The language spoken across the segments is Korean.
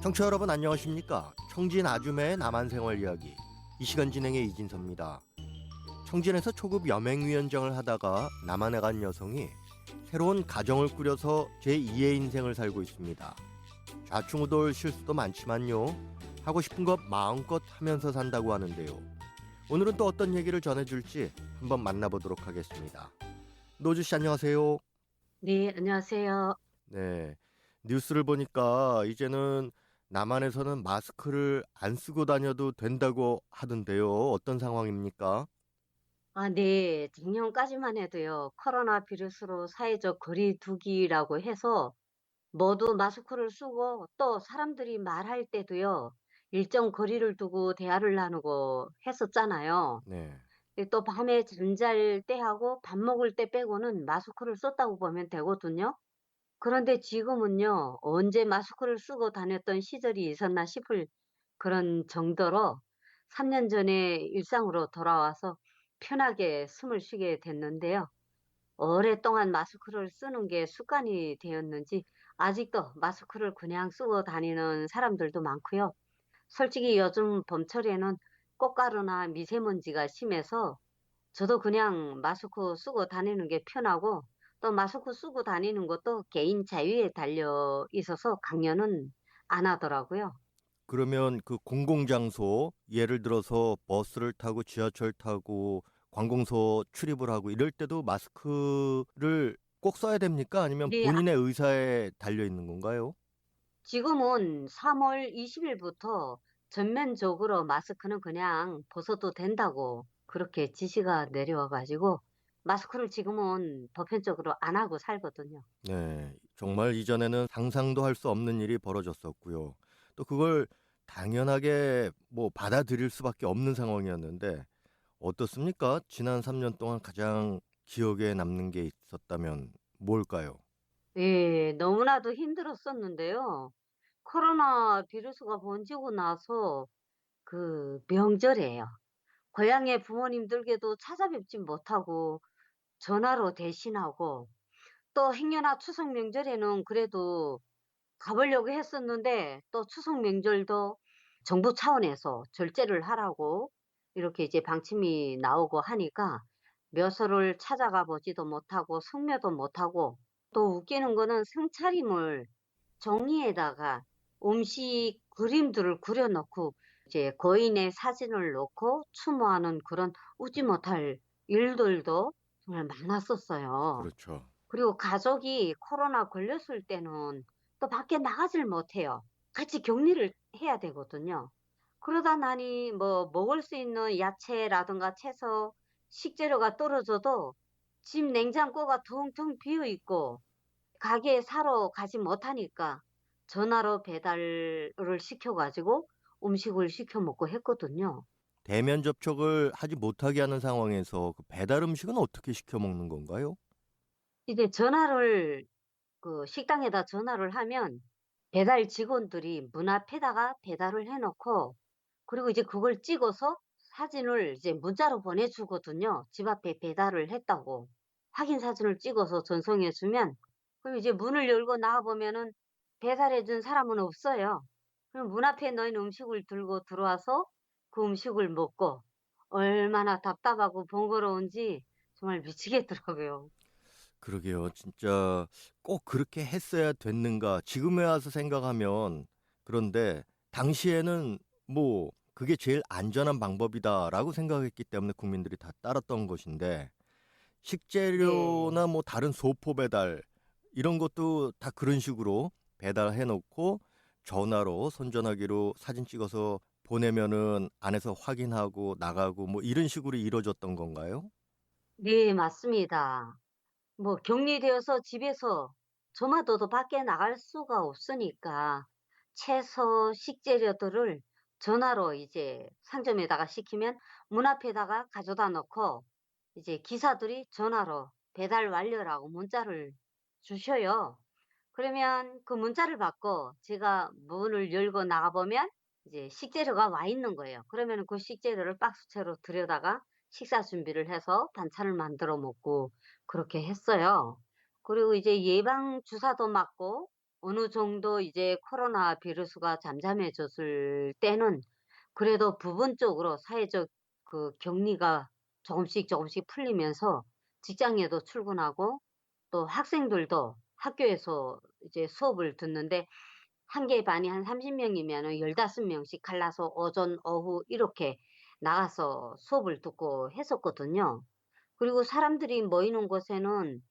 청취자 여러분 안녕하십니까? 청진 아줌의 남한생활 이야기. 이 시간 진행의 이진섭입니다. 청진에서 초급 여맹위원장을 하다가 남한에 간 여성이 새로운 가정을 꾸려서 제2의 인생을 살고 있습니다. 좌충우돌 실수도 많지만요. 하고 싶은 것 마음껏 하면서 산다고 하는데요. 오늘은 또 어떤 얘기를 전해줄지 한번 만나보도록 하겠습니다. 노주 씨 안녕하세요. 네, 안녕하세요. 네, 뉴스를 보니까 이제는 남한에서는 마스크를 안 쓰고 다녀도 된다고 하던데요. 어떤 상황입니까? 네, 작년까지만 해도요, 코로나 바이러스로 사회적 거리 두기라고 해서 모두 마스크를 쓰고 또 사람들이 말할 때도요, 일정 거리를 두고 대화를 나누고 했었잖아요. 네. 또 밤에 잠잘 때 하고 밥 먹을 때 빼고는 마스크를 썼다고 보면 되거든요. 그런데 지금은요, 언제 마스크를 쓰고 다녔던 시절이 있었나 싶을 그런 정도로 3년 전에 일상으로 돌아와서 편하게 숨을 쉬게 됐는데요. 오랫동안 마스크를 쓰는 게 습관이 되었는지 아직도 마스크를 그냥 쓰고 다니는 사람들도 많고요. 솔직히 요즘 봄철에는 꽃가루나 미세먼지가 심해서 저도 그냥 마스크 쓰고 다니는 게 편하고 또 마스크 쓰고 다니는 것도 개인 자유에 달려 있어서 강요는 안 하더라고요. 그러면 그 공공장소, 예를 들어서 버스를 타고 지하철 타고 관공서 출입을 하고 이럴 때도 마스크를 꼭 써야 됩니까? 아니면 네, 본인의 의사에 달려 있는 건가요? 지금은 3월 20일부터 전면적으로 마스크는 그냥 벗어도 된다고 그렇게 지시가 내려와가지고 마스크를 지금은 보편적으로 안 하고 살거든요. 네, 정말 이전에는 상상도 할 수 없는 일이 벌어졌었고요. 또 그걸 당연하게 뭐 받아들일 수밖에 없는 상황이었는데 어떻습니까? 지난 3년 동안 가장 기억에 남는 게 있었다면 뭘까요? 예, 너무나도 힘들었었는데요. 코로나 바이러스가 번지고 나서 그 명절이에요. 고향의 부모님들께도 찾아뵙지 못하고 전화로 대신하고 또 행여나 추석 명절에는 그래도 가보려고 했었는데 또 추석 명절도 정부 차원에서 절제를 하라고 이렇게 이제 방침이 나오고 하니까 묘소를 찾아가 보지도 못하고 성묘도 못하고 또 웃기는 거는 상차림을 종이에다가 음식 그림들을 그려놓고 이제 거인의 사진을 놓고 추모하는 그런 웃지 못할 일들도 정말 많았었어요. 그렇죠. 그리고 가족이 코로나 걸렸을 때는 또 밖에 나가질 못해요. 같이 격리를 해야 되거든요. 그러다 나니 뭐 먹을 수 있는 야채라든가 채소, 식재료가 떨어져도 집 냉장고가 텅텅 비어 있고 가게에 사러 가지 못하니까 전화로 배달을 시켜가지고 음식을 시켜 먹고 했거든요. 대면 접촉을 하지 못하게 하는 상황에서 그 배달 음식은 어떻게 시켜 먹는 건가요? 이제 전화를 그 식당에다 전화를 하면 배달 직원들이 문 앞에다가 배달을 해놓고 그리고 이제 그걸 찍어서 사진을 이제 문자로 보내주거든요. 집 앞에 배달을 했다고. 확인 사진을 찍어서 전송해주면 그럼 이제 문을 열고 나와보면은 배달해준 사람은 없어요. 그럼 문 앞에 놓인 음식을 들고 들어와서 그 음식을 먹고 얼마나 답답하고 번거로운지 정말 미치겠더라고요. 그러게요. 진짜 꼭 그렇게 했어야 됐는가. 지금에 와서 생각하면 그런데 당시에는 뭐 그게 제일 안전한 방법이다라고 생각했기 때문에 국민들이 다 따랐던 것인데 네. 식재료나 뭐 다른 소포 배달 이런 것도 다 그런 식으로 배달해 놓고 전화로 손전화기로 사진 찍어서 보내면은 안에서 확인하고 나가고 뭐 이런 식으로 이루어졌던 건가요? 네, 맞습니다. 뭐 격리되어서 집에서 저마다도 밖에 나갈 수가 없으니까 채소, 식재료들을 전화로 이제 상점에다가 시키면 문 앞에다가 가져다 놓고 이제 기사들이 전화로 배달 완료라고 문자를 주셔요. 그러면 그 문자를 받고 제가 문을 열고 나가보면 이제 식재료가 와 있는 거예요. 그러면 그 식재료를 박스채로 들여다가 식사 준비를 해서 반찬을 만들어 먹고 그렇게 했어요. 그리고 이제 예방 주사도 맞고 어느 정도 이제 코로나 비루스가 잠잠해졌을 때는 그래도 부분적으로 사회적 그 격리가 조금씩 조금씩 풀리면서 직장에도 출근하고 또 학생들도 학교에서 이제 수업을 듣는데 한 개 반이 한 30 명이면은 15 명씩 갈라서 오전, 오후 이렇게 나가서 수업을 듣고 했었거든요. 그리고 사람들이 모이는 곳에는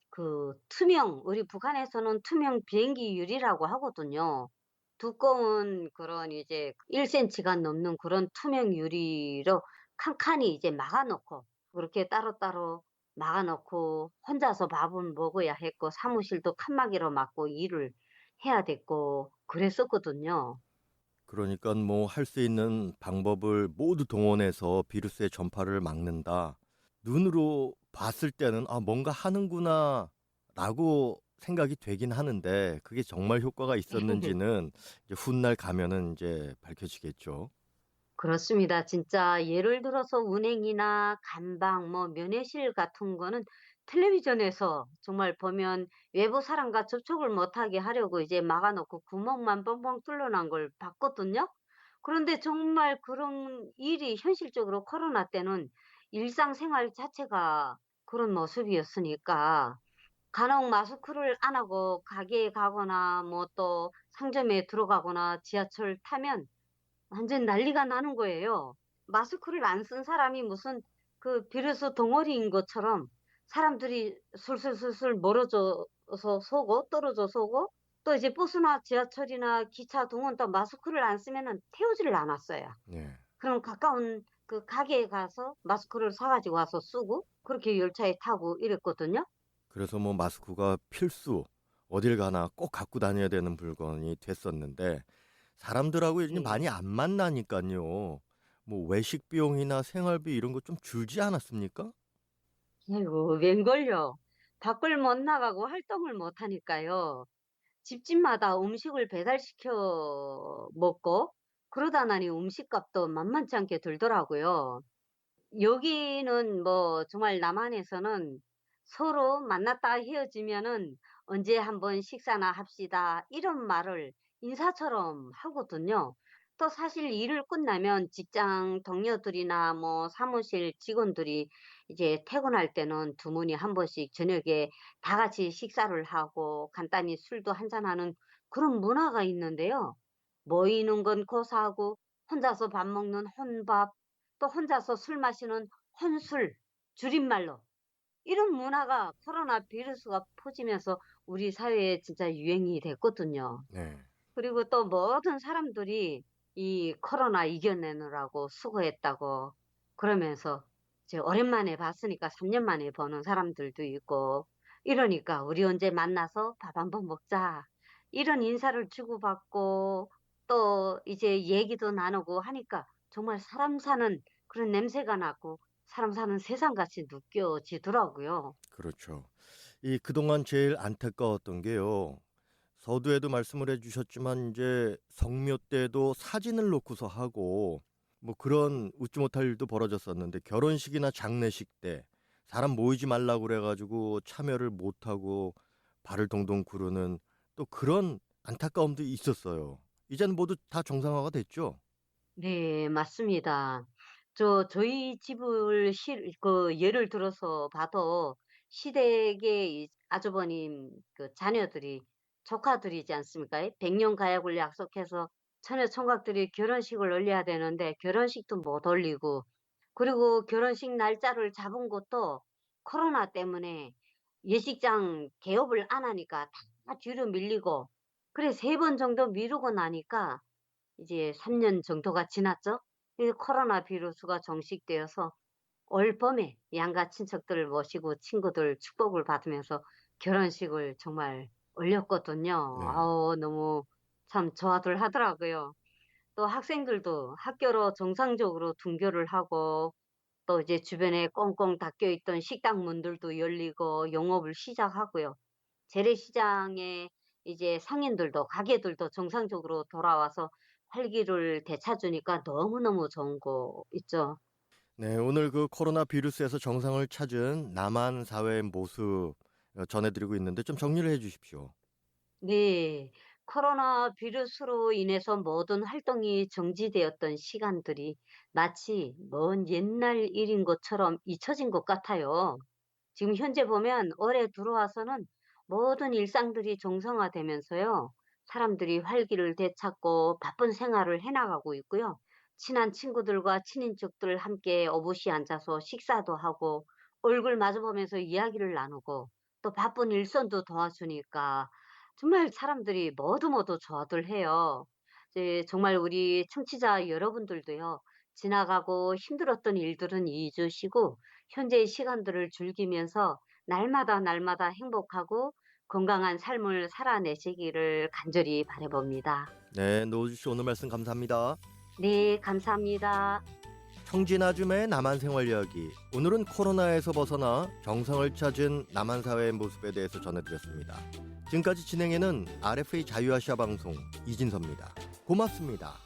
그 투명 우리 북한에서는 투명 비행기 유리라고 하거든요. 두꺼운 그런 이제 1 센티가 넘는 그런 투명 유리로 칸칸이 이제 막아 놓고 그렇게 따로따로 막아 놓고 혼자서 밥은 먹어야 했고 사무실도 칸막이로 막고 일을 해야 됐고 그랬었거든요. 그러니까 뭐 할 수 있는 방법을 모두 동원해서 비루스의 전파를 막는다. 눈으로 봤을 때는 '아 뭔가 하는구나.'라고 생각이 되긴 하는데 그게 정말 효과가 있었는지는 이제 훗날 가면은 이제 밝혀지겠죠. 그렇습니다. 진짜 예를 들어서 운행이나 간방, 뭐 면회실 같은 거는 텔레비전에서 정말 보면 외부 사람과 접촉을 못하게 하려고 이제 막아놓고 구멍만 뻥뻥 뚫려난 걸 봤거든요. 그런데 정말 그런 일이 현실적으로 코로나 때는 일상생활 자체가 그런 모습이었으니까 간혹 마스크를 안 하고 가게에 가거나 뭐 또 상점에 들어가거나 지하철 타면 완전 난리가 나는 거예요. 마스크를 안 쓴 사람이 무슨 그 비로소 덩어리인 것처럼 사람들이 술술술술 멀어져서 서고 떨어져서 오고 또 이제 버스나 지하철이나 기차 등은 마스크를 안 쓰면은 태우지를 않았어요. 네. 그럼 가까운 그 가게에 가서 마스크를 사 가지고 와서 쓰고 그렇게 열차에 타고 이랬거든요. 그래서 뭐 마스크가 필수, 어딜 가나 꼭 갖고 다녀야 되는 물건이 됐었는데 사람들하고 이제 네. 많이 안 만나니까요. 뭐 외식 비용이나 생활비 이런 거 좀 줄지 않았습니까? 아이고 웬걸요. 밖을 못 나가고 활동을 못 하니까요. 집집마다 음식을 배달시켜 먹고 그러다 나니 음식값도 만만치 않게 들더라고요. 여기는 뭐 정말 남한에서는 서로 만났다 헤어지면은 "언제 한번 식사나 합시다." 이런 말을 인사처럼 하거든요. 또 사실 일을 끝나면 직장 동료들이나 뭐 사무실 직원들이 이제 퇴근할 때는 두문이 한 번씩 저녁에 다 같이 식사를 하고 간단히 술도 한잔하는 그런 문화가 있는데요. 모이는 건 고사하고 혼자서 밥 먹는 혼밥 또 혼자서 술 마시는 혼술, 줄임말로 이런 문화가 코로나 비루스가 퍼지면서 우리 사회에 진짜 유행이 됐거든요. 네. 그리고 또 모든 사람들이 이 코로나 이겨내느라고 수고했다고 그러면서 이제 오랜만에 봤으니까 3년 만에 보는 사람들도 있고 이러니까 "우리 언제 만나서 밥 한번 먹자." 이런 인사를 주고받고 또 이제 얘기도 나누고 하니까 정말 사람 사는 그런 냄새가 나고 사람 사는 세상같이 느껴지더라고요. 그렇죠. 이 그동안 제일 안타까웠던 게요. 서두에도 말씀을 해주셨지만 이제 성묘 때도 사진을 놓고서 하고 뭐 그런 웃지 못할 일도 벌어졌었는데 결혼식이나 장례식 때 사람 모이지 말라고 그래가지고 참여를 못하고 발을 동동 구르는 또 그런 안타까움도 있었어요. 이제는 모두 다 정상화가 됐죠? 네 맞습니다. 저희 집을 예를 들어서 봐도 시댁의 이 아주버님 그 자녀들이 조카들이지 않습니까? 100년 가약을 약속해서 처녀 총각들이 결혼식을 올려야 되는데 결혼식도 못 올리고 그리고 결혼식 날짜를 잡은 것도 코로나 때문에 예식장 개업을 안 하니까 다 뒤로 밀리고 그래 3번 정도 미루고 나니까 이제 3년 정도가 지났죠. 이 코로나 비루스가 종식되어서 올 봄에 양가 친척들을 모시고 친구들 축복을 받으면서 결혼식을 정말 올렸거든요. 네. 아우 너무 참 좋아들 하더라고요. 또 학생들도 학교로 정상적으로 등교를 하고 또 이제 주변에 꽁꽁 닫혀 있던 식당 문들도 열리고 영업을 시작하고요. 재래시장에 이제 상인들도 가게들도 정상적으로 돌아와서 활기를 되찾으니까 너무너무 좋은 거 있죠. 네, 오늘 그 코로나 비루스에서 정상을 찾은 남한 사회의 모습 전해드리고 있는데 좀 정리를 해 주십시오. 네. 코로나 비루스로 인해서 모든 활동이 정지되었던 시간들이 마치 먼 옛날 일인 것처럼 잊혀진 것 같아요. 지금 현재 보면 올해 들어와서는 모든 일상들이 정상화되면서요. 사람들이 활기를 되찾고 바쁜 생활을 해나가고 있고요. 친한 친구들과 친인척들 함께 어부시 앉아서 식사도 하고 얼굴 마주보면서 이야기를 나누고 또 바쁜 일선도 도와주니까 정말 사람들이 모두 좋아들 해요. 이제 정말 우리 청취자 여러분들도요. 지나가고 힘들었던 일들은 잊으시고 현재의 시간들을 즐기면서 날마다 행복하고 건강한 삶을 살아내시기를 간절히 바라봅니다. 네, 노우주 씨 오늘 말씀 감사합니다. 네, 감사합니다. 청진 아줌의 남한 생활 이야기. 오늘은 코로나에서 벗어나 정상을 찾은 남한 사회의 모습에 대해서 전해드렸습니다. 지금까지 진행에는 RFA 자유아시아 방송 이진섭입니다. 고맙습니다.